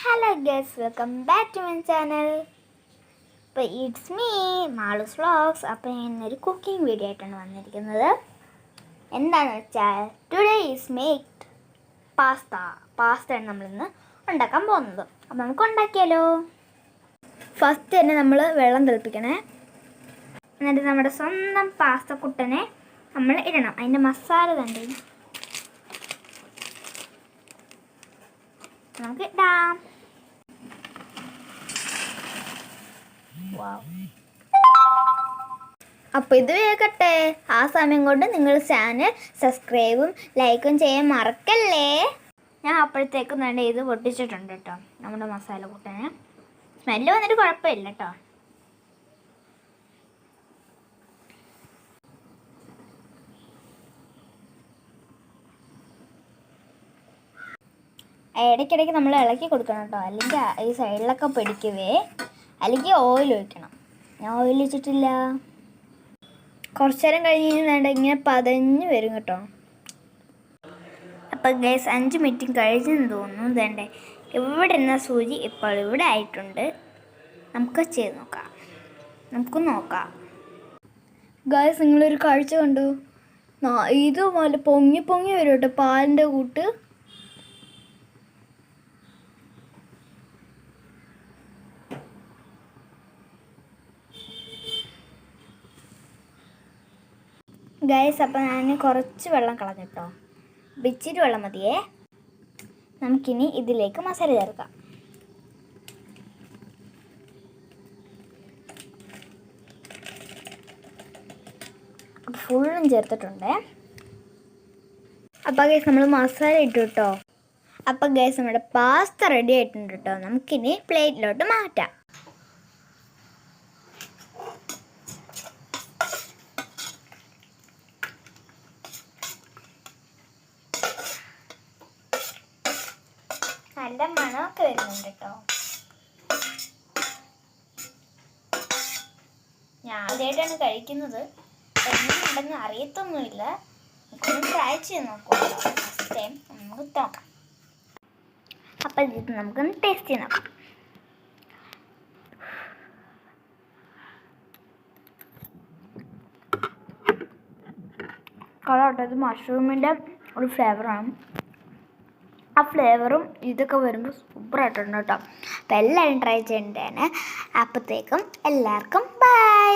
Hello guys, welcome back to my channel. അപ്പോൾ it's me Malu's vlogs. അപ്പോൾ ഞാൻ ഇന്നൊരു കുക്കിംഗ് വീഡിയോ ആയിട്ടാണ് വന്നിരിക്കുന്നത്. എന്താണെന്ന് വെച്ചാൽ ടുഡേ ഈസ് മേക്ഡ് പാസ്തയാണ് നമ്മളിന്ന് ഉണ്ടാക്കാൻ പോകുന്നത്. അപ്പോൾ നമുക്ക് ഉണ്ടാക്കിയാലോ. ഫസ്റ്റ് തന്നെ നമ്മൾ വെള്ളം തിളപ്പിക്കണേ. എന്നിട്ട് നമ്മുടെ സ്വന്തം പാസ്ത കുട്ടനെ നമ്മൾ ഇടണം. അതിൻ്റെ മസാല തന്നെ നമുക്ക് ഇടാം. അപ്പോൾ ഇത് വേഗട്ടെ. ആ സമയം കൊണ്ട് നിങ്ങൾ ചാനൽ സബ്സ്ക്രൈബും ലൈക്കും ചെയ്യാൻ മറക്കല്ലേ. ഞാൻ അപ്പോഴത്തേക്കും തന്നെ ഇത് പൊട്ടിച്ചിട്ടുണ്ട് കേട്ടോ, നമ്മുടെ മസാല കൂട്ടാന്. സ്മെല്ല് വന്നിട്ട് കുഴപ്പമില്ല കേട്ടോ. ഇടയ്ക്കിടയ്ക്ക് നമ്മൾ ഇളക്കി കൊടുക്കണം കേട്ടോ, അല്ലെങ്കിൽ ഈ സൈഡിലൊക്കെ പിടിക്കുവേ. അല്ലെങ്കിൽ ഓയിൽ ഒഴിക്കണം. ഞാൻ ഓയിൽ വെച്ചിട്ടില്ല. കുറച്ച് നേരം കഴിഞ്ഞ് വേണ്ട ഇങ്ങനെ പതഞ്ഞ് വരും കേട്ടോ. അപ്പം ഗൈസ് 5 മിനിറ്റും കഴിഞ്ഞെന്ന് തോന്നുന്നു. വേണ്ടേ ഇവിടെ ഇരുന്ന സൂചി ഇപ്പോൾ ഇവിടെ ആയിട്ടുണ്ട്. നമുക്ക് ചെയ്ത് നോക്കാം. ഗൈസ് നിങ്ങളൊരു കാഴ്ച കണ്ടു. ഇതുപോലെ പൊങ്ങി വരും കേട്ടോ, പാലിൻ്റെ കൂട്ട്. ഗൈസ് അപ്പം ഞാൻ കുറച്ച് വെള്ളം കളഞ്ഞിട്ടോ, ഇച്ചിരി വെള്ളം മതിയേ. നമുക്കിനി ഇതിലേക്ക് മസാല ചേർക്കാം. അപ്പം ഫുള്ളും ചേർത്തിട്ടുണ്ട്. അപ്പം ഗൈസ് നമ്മൾ മസാല ഇട്ടു കേട്ടോ. അപ്പം ഗൈസ് നമ്മുടെ പാസ്ത റെഡി ആയിട്ടുണ്ട് കേട്ടോ. നമുക്കിനി പ്ലേറ്റിലോട്ട് മാറ്റാം. നല്ല മണമൊക്കെ വരുന്നുണ്ട് കേട്ടോ. ഞാൻ ആദ്യമായിട്ടാണ് കഴിക്കുന്നത്. എങ്ങനെയുണ്ടെന്ന് അറിയത്തൊന്നുമില്ല. നമുക്കൊന്ന് ട്രൈ ചെയ്ത് നോക്കാം. ഫസ്റ്റ് ടൈം നമുക്ക് നോക്കാം. അപ്പം ഇത് നമുക്കൊന്ന് ടേസ്റ്റ് ചെയ്ത് നോക്കാം. കളോട്ടോ, ഇത് മഷ്റൂമിൻ്റെ ഒരു ഫ്ലേവറാണ്. ആ ഫ്ലേവറും ഇതൊക്കെ വരുമ്പോൾ സൂപ്പറായിട്ടുണ്ട് കേട്ടോ. അപ്പോൾ എല്ലാവരും ട്രൈ ചെയ്യേണ്ടതാണ്. അപ്പോഴത്തേക്കും എല്ലാവർക്കും ബൈ.